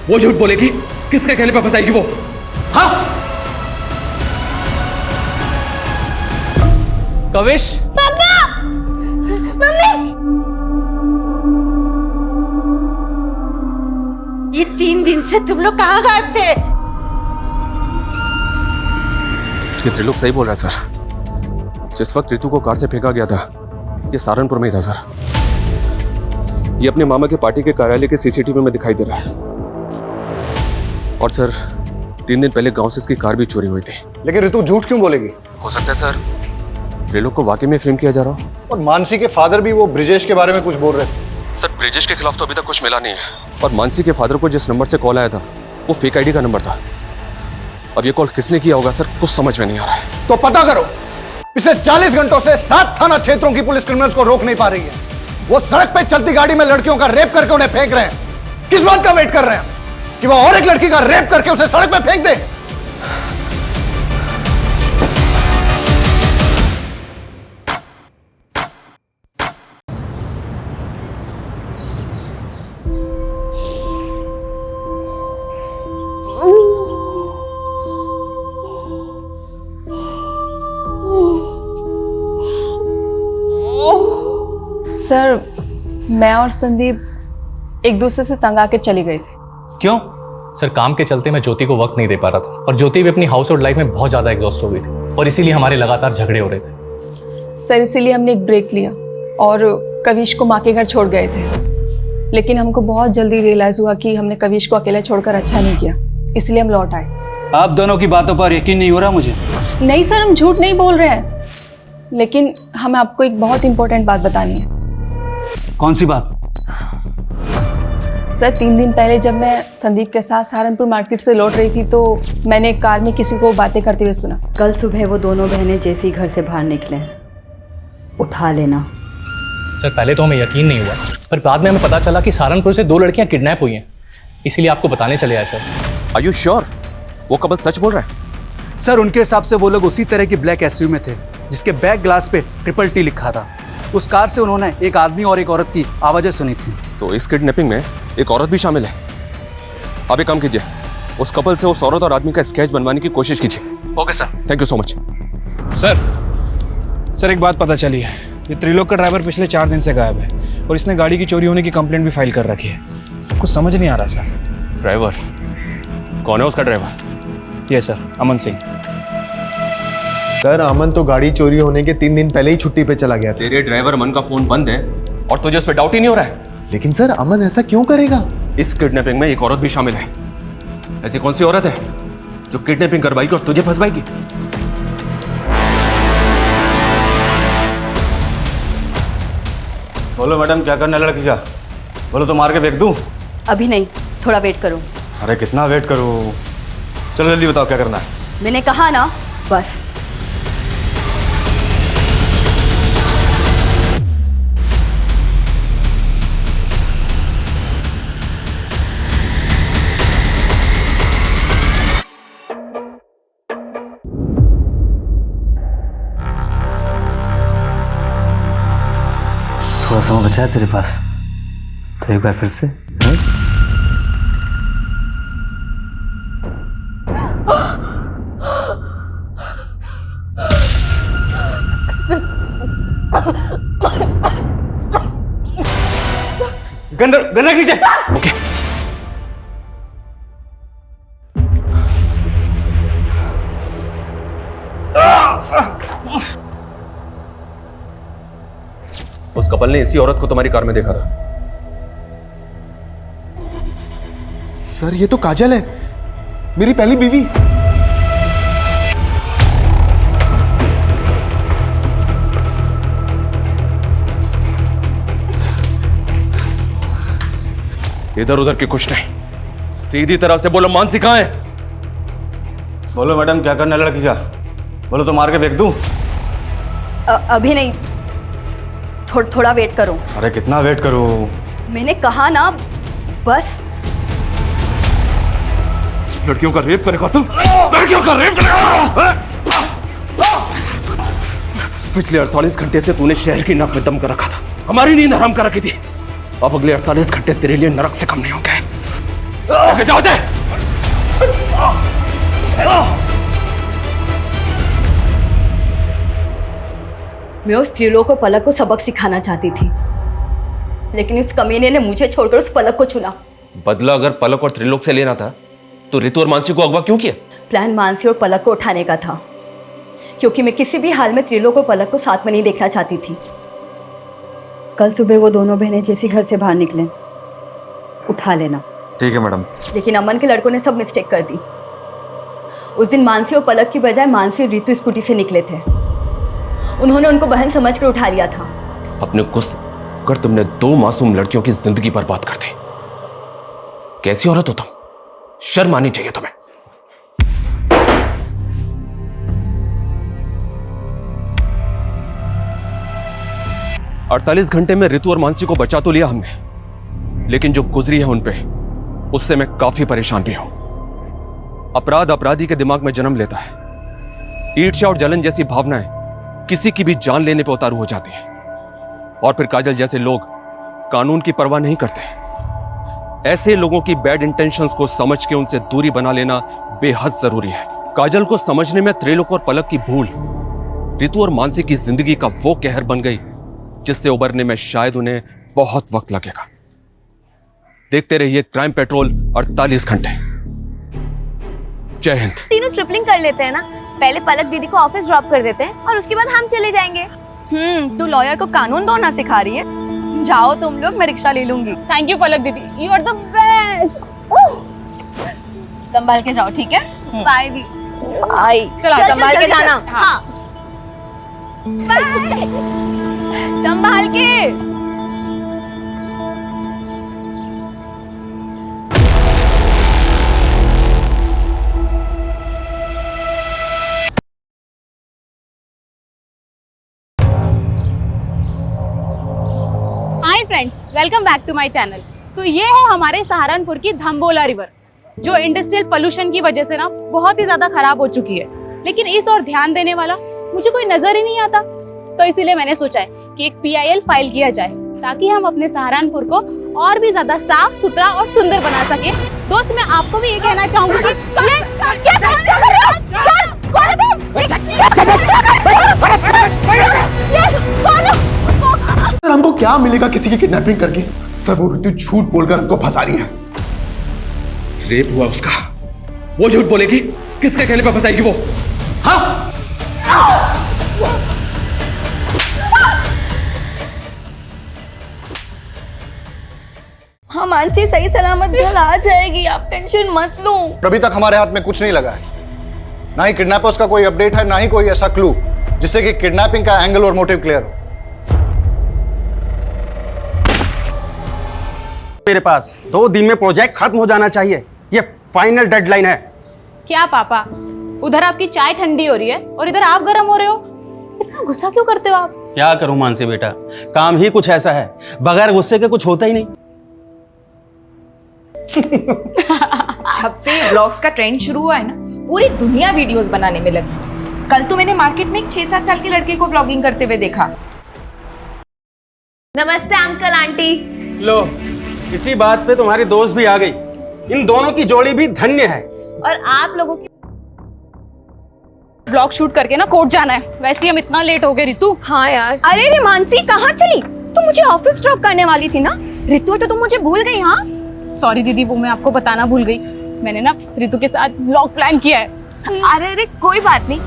वो झूठ बोलेगी? किसके कहने पे फंसाएगी वो? हाँ कविश, पापा, मम्मी, ये 3 दिन से तुम लोग कहाँ गायब थे? ये त्रिलोक सही बोल रहा है सर। जिस वक्त रितु को कार से फेंका गया था ये सहारनपुर में ही था सर। ये अपने मामा के पार्टी के कार्यालय के सीसीटीवी में दिखाई दे रहा है। और सर 3 दिन पहले गांव से इसकी कार भी चोरी हुई थी। लेकिन रितु झूठ क्यों बोलेगी? हो सकता है सर त्रिलोक को वाकई में फ्रेम किया जा रहा हो। और मानसी के फादर भी वो ब्रिजेश के बारे में कुछ बोल रहे थे। सर ब्रिजेश के खिलाफ तो अभी तक कुछ मिला नहीं है। और मानसी के फादर को जिस नंबर से कॉल आया था वो फेक आईडी का नंबर था। अब ये कॉल किसने किया होगा सर, कुछ समझ में नहीं आ रहा है। तो पता करो। पिछले 40 घंटों से 7 थाना क्षेत्रों की पुलिस क्रिमिनल्स को रोक नहीं पा रही है। वो सड़क पे चलती गाड़ी में लड़कियों का रेप करके उन्हें फेंक रहे हैं। किस बात का वेट कर रहे हैं कि वो और एक लड़की का रेप करके उसे सड़क पे फेंक दे? सर मैं और संदीप एक दूसरे से तंग आकर चली गई थी। क्यों? सर काम के चलते मैं ज्योति को वक्त नहीं दे पा रहा था और ज्योति भी अपनी हाउस होल्ड लाइफ में बहुत ज़्यादा एग्जॉस्ट हो गई थी और इसीलिए हमारे लगातार झगड़े हो रहे थे। सर इसीलिए हमने एक ब्रेक लिया और कविश को माँ के घर छोड़ गए थे। लेकिन हमको बहुत जल्दी रियलाइज हुआ कि हमने कविश को अकेले छोड़कर अच्छा नहीं किया, इसलिए हम लौट आए। आप दोनों की बातों पर यकीन नहीं हो रहा मुझे। नहीं सर हम झूठ नहीं बोल रहे हैं, लेकिन हमें आपको एक बहुत इंपॉर्टेंट बात बतानी है। कौन सी बात? सर 3 दिन पहले जब मैं संदीप के साथ सहारनपुर मार्केट से लौट रही थी तो मैंने कार में किसी को बातें करते हुए सुना। कल सुबह वो दोनों बहनें जैसे ही घर से बाहर निकले, उठा लेना। सर पहले तो हमें यकीन नहीं हुआ, पर बाद में हमें पता चला कि सहारनपुर से 2 लड़कियां किडनैप हुई हैं, इसीलिए आपको बताने चले आए सर। आर यू श्योर वो कपल सच बोल रहा है? सर उनके हिसाब से वो लोग उसी तरह की ब्लैक एसयूवी में थे जिसके बैक ग्लास पे TTT लिखा था। उस कार से उन्होंने एक आदमी और एक औरत की आवाज़ें सुनी थी। तो इस किडनैपिंग में एक औरत भी शामिल है। अब एक काम कीजिए, उस कपल से उस औरत और आदमी का स्केच बनवाने की कोशिश कीजिए। Okay sir. Thank you so much. Sir एक बात पता चली है, ये त्रिलोक का ड्राइवर पिछले 4 दिन से गायब है और इसने गाड़ी की चोरी होने की कंप्लेंट भी फाइल कर रखी है। कुछ समझ नहीं आ रहा सर। ड्राइवर कौन है? उसका ड्राइवर? ये सर अमन सिंह। सर अमन तो गाड़ी चोरी होने के 3 दिन पहले ही छुट्टी पे चला गया था। तेरे ड्राइवर अमन का फोन बंद है और तुझे उस पर डाउट ही नहीं हो रहा है? लेकिन सर अमन ऐसा क्यों करेगा? इस किडनैपिंग में एक औरत भी शामिल है। ऐसी कौन सी औरत है जो किडनैपिंग करवाएगी और तुझे फंसवाएगी? बोलो मैडम, क्या करना है लड़की का? बोलो तो मार के फेंक दूं? अभी नहीं, थोड़ा वेट करो। अरे कितना वेट करूं? चलो जल्दी बताओ क्या करना है। मैंने कहा ना, बस। थोड़ा समय बचा है तेरे पास, तो एक बार फिर से गन्ना कीजिए। ओके। उस कपल ने इसी औरत को तुम्हारी कार में देखा था। सर ये तो काजल है, मेरी पहली बीवी। इधर उधर की कुछ नहीं, सीधी तरह से बोलो मानसी कहां है? बोलो मैडम, क्या करना है लड़की का? बोलो तो मार के फेंक दूं? अभी नहीं, थोड़ा वेट करो। अरे कितना वेट करूं? मैंने कहा ना, बस। लड़कियों का रेप करेगा तुम? लड़कियों का रेप करेगा? पिछले 48 घंटे से तूने शहर की नाक में दम कर रखा था, हमारी नींद हराम कर रखी थी। अब अगले 48 घंटे तेरे लिए नरक से कम नहीं होंगे। जाओ दे। मैं उस त्रिलोक और पलक को सबक सिखाना चाहती थी, लेकिन उस कमीने ने मुझे छोड़कर उस पलक को चुना। बदला अगर पलक और त्रिलोक से लेना था तो रितु और मानसी को अगवा क्यों किया? प्लान मानसी और पलक को उठाने का था, क्योंकि मैं किसी भी हाल में त्रिलोक और पलक को साथ में नहीं देखना चाहती थी। कल सुबह वो दोनों बहनें जैसी घर से बाहर निकले, उठा लेना। ठीक है मैडम। लेकिन अमन के लड़कों ने सब मिस्टेक कर दी। उस दिन मानसी और पलक की बजाय मानसी और रितु स्कूटी से निकले थे। उन्होंने उनको बहन समझकर उठा लिया था। अपने गुस्से कर तुमने 2 मासूम लड़कियों की जिंदगी बर्बाद कर दी। कैसी औरत हो तुम? शर्म आनी चाहिए तुम्हें। अड़तालीस घंटे में रितु और मानसी को बचा तो लिया हमने, लेकिन जो गुजरी है उन पे, उससे मैं काफी परेशान भी हूं। अपराध अपराधी के दिमाग में जन्म लेता है। ईर्ष्या और जलन जैसी भावनाएं किसी की भी जान लेने पर उतारू हो जाती हैं, और फिर काजल जैसे लोग कानून की परवाह नहीं करते। ऐसे लोगों की बैड इंटेंशंस को समझ के उनसे दूरी बना लेना बेहद जरूरी है। काजल को समझने में त्रिलोक और पलक की भूल रितु और मानसी की जिंदगी का वो कहर बन गई जिससे उबरने में शायद उन्हें बहुत वक्त लगेगा। देखते रहिए क्राइम पेट्रोल 48 घंटे। जय हिंद। तीनों ट्रिपलिंग कर लेते हैं ना, पहले पलक दीदी को ऑफिस ड्रॉप कर देते हैं और उसके बाद हम चले जाएंगे। तू लॉयर को कानून तोड़ना सिखा रही है? जाओ तुम लोग, मैं रिक्शा ले लूंगी। थैंक यू पलक दीदी, यू आर द बेस्ट। संभाल के जाओ, ठीक है? बाय दी। बाय। चलो संभाल के जाना। हाँ। बाय। संभाल के। Welcome back to my channel. तो ये है हमारे सहारनपुर की धम्बोला रिवर, जो इंडस्ट्रियल पोल्यूशन की वजह से ना बहुत ही ज्यादा खराब हो चुकी है, लेकिन इस और ध्यान देने वाला मुझे कोई नजर ही नहीं आता। तो इसीलिए मैंने सोचा है कि एक PIL फाइल किया जाए, ताकि हम अपने सहारनपुर को और भी ज्यादा साफ सुथरा और सुंदर बना सके। दोस्त, मैं आपको भी ये कहना चाहूंगी कि सर हमको क्या मिलेगा किसी की किडनैपिंग करके? सर वो ऋतु झूठ बोलकर हमको फंसा रही है। रेप हुआ उसका, वो झूठ बोलेगी? किसके कहने पर फंसाएगी वो? हाँ? हाँ मानसी सही सलामत घर आ जाएगी, आप टेंशन मत लो। अभी तक हमारे हाथ में कुछ नहीं लगा है, ना ही किडनैपर्स का कोई अपडेट है, ना ही कोई ऐसा क्लू जिससे कि किडनैपिंग का एंगल और मोटिव क्लियर हो। मेरे पास 2 दिन में प्रोजेक्ट खत्म हो जाना चाहिए, ये फाइनल डेडलाइन है। क्या पापा, उधर आपकी चाय ठंडी हो रही है और इधर आप गर्म हो रहे हो? इतना गुस्सा क्यों करते हो आप? क्या करूं मानसी बेटा, काम ही कुछ ऐसा है, बगैर गुस्से के कुछ होता ही नहीं। जब से व्लॉग्स का ट्रेंड शुरू हुआ है ना, पूरी दुनिया वीडियोस बनाने में लगी। कल तो मैंने मार्केट में एक 6-7 साल के लड़के को व्लॉगिंग करते हुए देखा। नमस्ते अंकल आंटी। लो, इसी बात पे तुम्हारी दोस्त भी आ गई। इन दोनों की जोड़ी भी धन्य है। और आप लोगों की ब्लॉग शूट करके ना कोर्ट जाना है, वैसे ही हम इतना लेट हो गए। रितु। हाँ यार। अरे रे मानसी, कहाँ चली? तुम मुझे ऑफिस ड्रॉप करने वाली थी ना? रितु तो तुम मुझे भूल गई। हाँ सॉरी दीदी, वो मैं आपको बताना भूल गई। मैंने ना रितु के साथ व्लॉग प्लान किया है। अरे अरे कोई बात नहीं।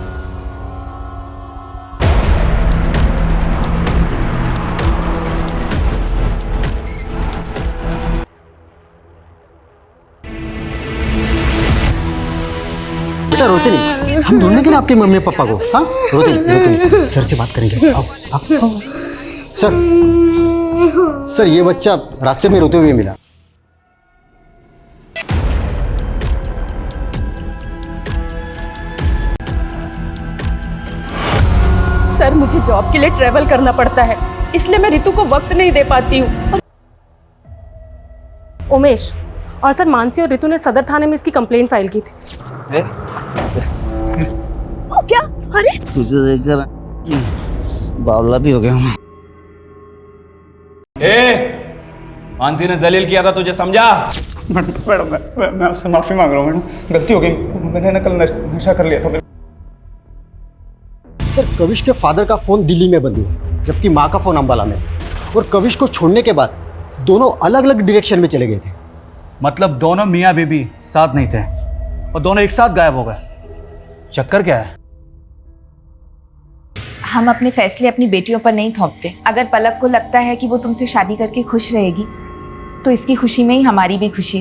बेटा रोते नहीं, हम ढूंढने के ना आपके मम्मी पापा को। हाँ रोते नहीं, सर से बात करेंगे। आओ, आओ। सर ये बच्चा रास्ते में रोते हुए मिला। सर मुझे जॉब के लिए ट्रेवल करना पड़ता है, इसलिए मैं रितु को वक्त नहीं दे पाती हूँ। उमेश और सर, मानसी और रितु ने सदर थाने में इसकी कंप्लेंट फाइल की थी। क्या? अरे तुझे देखकर बावला भी हो गया हूँ। मानसी ने जलील किया था, तुझे समझा? मैडम मैं आपसे माफी मांग रहा हूँ मैडम, गलती हो गई। मैंने ना कल नशा कर लिया था। सर कविश के फादर का फोन दिल्ली में बंद हुआ, जबकि माँ का फोन अंबाला में। और कविश को छोड़ने के बाद दोनों अलग अलग डायरेक्शन में चले गए थे। मतलब दोनों मियाँ बीबी साथ नहीं थे और दोनों एक साथ गायब हो गए। चक्कर क्या है? हम अपने फैसले अपनी बेटियों पर नहीं थोपते। अगर पलक को लगता है कि वो तुमसे शादी करके खुश रहेगी, तो इसकी खुशी में ही हमारी भी खुशी।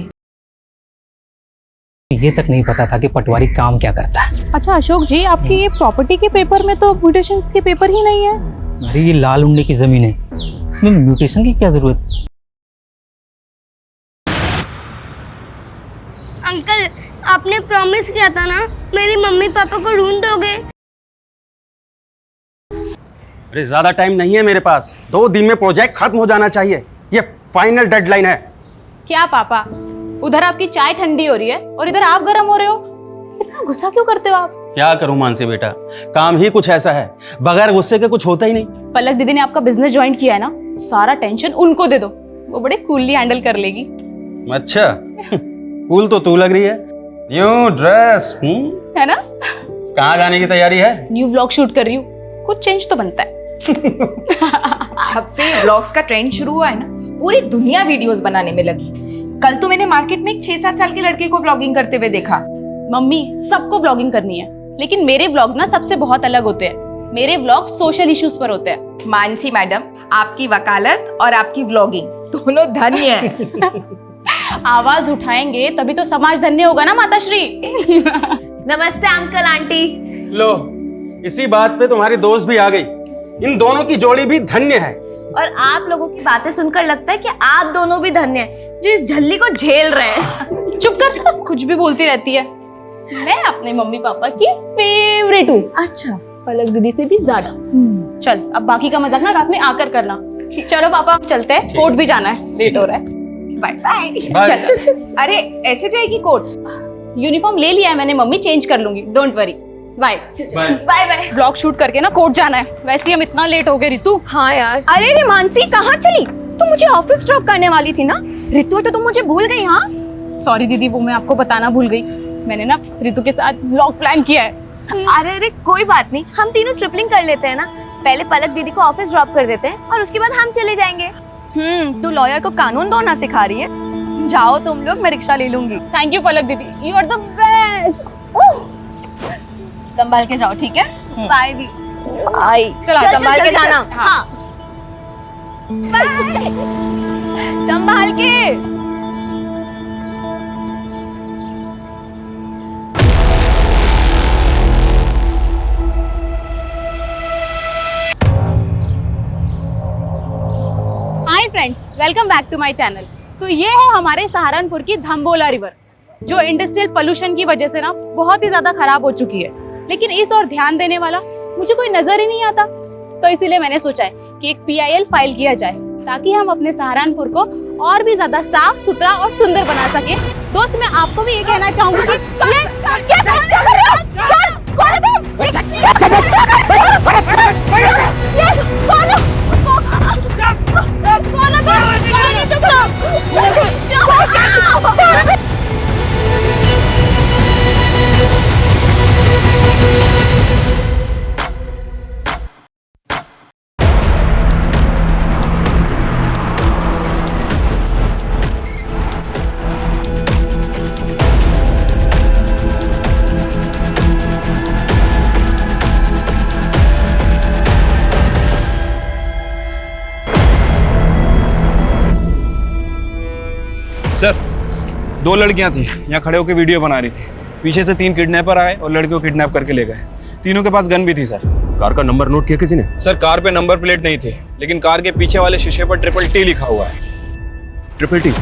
ये तक नहीं पता था कि पटवारी काम क्या करता है। अच्छा अशोक जी, आपकी ये प्रॉपर्टी के पेपर में तो म्यूटेशंस के पेपर ही नहीं है। अरे ये लाल उंडे की जमीन है, इसमें म्यूटेशन की क्या जरूरत? अंकल आपने प्रॉमिस किया था ना, मेरी मम्मी पापा को ढूंढ दोगे? अरे ज्यादा टाइम नहीं है मेरे पास, 2 दिन में प्रोजेक्ट खत्म हो जाना चाहिए, ये फाइनल डेडलाइन है। क्या पापा, उधर आपकी चाय ठंडी हो रही है और इधर आप गर्म हो रहे हो? इतना गुस्सा क्यों करते हो आप? क्या करूं मानसी बेटा, काम ही कुछ ऐसा है, बगैर गुस्से के कुछ होता ही नहीं। पलक दीदी ने आपका बिजनेस ज्वाइन किया है ना, सारा टेंशन उनको दे दो, वो बड़े कूलली हैंडल कर लेगी। अच्छा कूल तो तू लग रही है, यूं ड्रेस है ना? कहाँ जाने की तैयारी है? न्यू व्लॉग शूट कर रही हूँ, कुछ चेंज तो बनता है। जब से व्लॉग्स का ट्रेंड शुरू हुआ है ना, पूरी दुनिया वीडियोस बनाने में लगी। कल तो मैंने मार्केट में एक 6-7 साल के लड़के को व्लॉगिंग करते हुए देखा। मम्मी सबको व्लॉगिंग करनी है, लेकिन मेरे व्लॉग ना सबसे बहुत अलग होते हैं। मेरे व्लॉग सोशल इश्यूज पर होते हैं। मानसी मैडम, आपकी वकालत और आपकी व्लॉगिंग दोनों धन्य है। आवाज उठाएंगे तभी तो समाज धन्य होगा ना माता श्री। नमस्ते अंकल आंटी। लो, इसी बात पे तुम्हारी दोस्त भी आ गई। इन दोनों की जोड़ी भी धन्य है। और आप लोगों की बातें सुनकर लगता है कि आप दोनों भी धन्य हैं, जो इस झल्ली को झेल रहे हैं। चुप कर, कुछ भी बोलती रहती है। मैं अपने मम्मी पापा की फेवरेट हूँ। अच्छा, पलक दीदी से भी ज्यादा। चल अब बाकी का मजाक ना रात में आकर करना। चलो पापा अब चलते हैं, कोर्ट भी जाना है, लेट हो रहा है। Bye bye. अरे ऐसे जाएगी कोर्ट? यूनिफॉर्म ले लिया है मैंने मम्मी, चेंज कर लूंगी, don't worry. Bye bye bye. Blog shoot करके ना कोर्ट जाना है, वैसे ही हम इतना लेट हो गए रितु। हाँ यार। अरे रे मानसी, कहाँ चली? तू मुझे ऑफिस ड्रॉप करने वाली थी ना? रितु तो तुम मुझे भूल गई। हाँ सॉरी दीदी, वो मैं आपको बताना भूल गई, मैंने ना रितु के साथ ब्लॉग प्लान किया है। अरे अरे कोई बात नहीं, हम तीनों ट्रिपलिंग कर लेते हैं ना। पहले पलक दीदी को ऑफिस ड्रॉप कर देते हैं और उसके बाद हम चले जाएंगे। तू लॉयर को कानून दौड़ना सिखा रही है। जाओ तुम लोग, मैं रिक्शा ले लूंगी। थैंक यू पलक दीदी, यू आर द बेस्ट। संभाल के जाओ, ठीक है? बाय दी। बाय। चलो संभाल के जाना। हाँ बाय। संभाल के। Hi friends, welcome back to my channel. तो ये है हमारे सहारनपुर की धम्बोला रिवर, जो इंडस्ट्रियल पोल्यूशन की वजह से ना बहुत ही ज्यादा खराब हो चुकी है, लेकिन इस और ध्यान देने वाला मुझे कोई नजर ही नहीं आता। तो इसीलिए मैंने सोचा है कि एक PIL फाइल किया जाए, ताकि हम अपने सहारनपुर को और भी ज्यादा साफ सुथरा और सुंदर बना सके। दोस्त, मैं आपको भी ये कहना चाहूंगी कि सर, 2 लड़कियां थी, यहाँ खड़े होकर वीडियो बना रही थी। पीछे से 3 किडनैपर आए और लड़कियों को किडनैप करके ले गए। तीनों के पास गन भी थी सर। कार का नंबर नोट किया किसी ने? सर, कार पे नंबर प्लेट नहीं थे, लेकिन कार के पीछे वाले शीशे पर TTT लिखा हुआ है। TTT?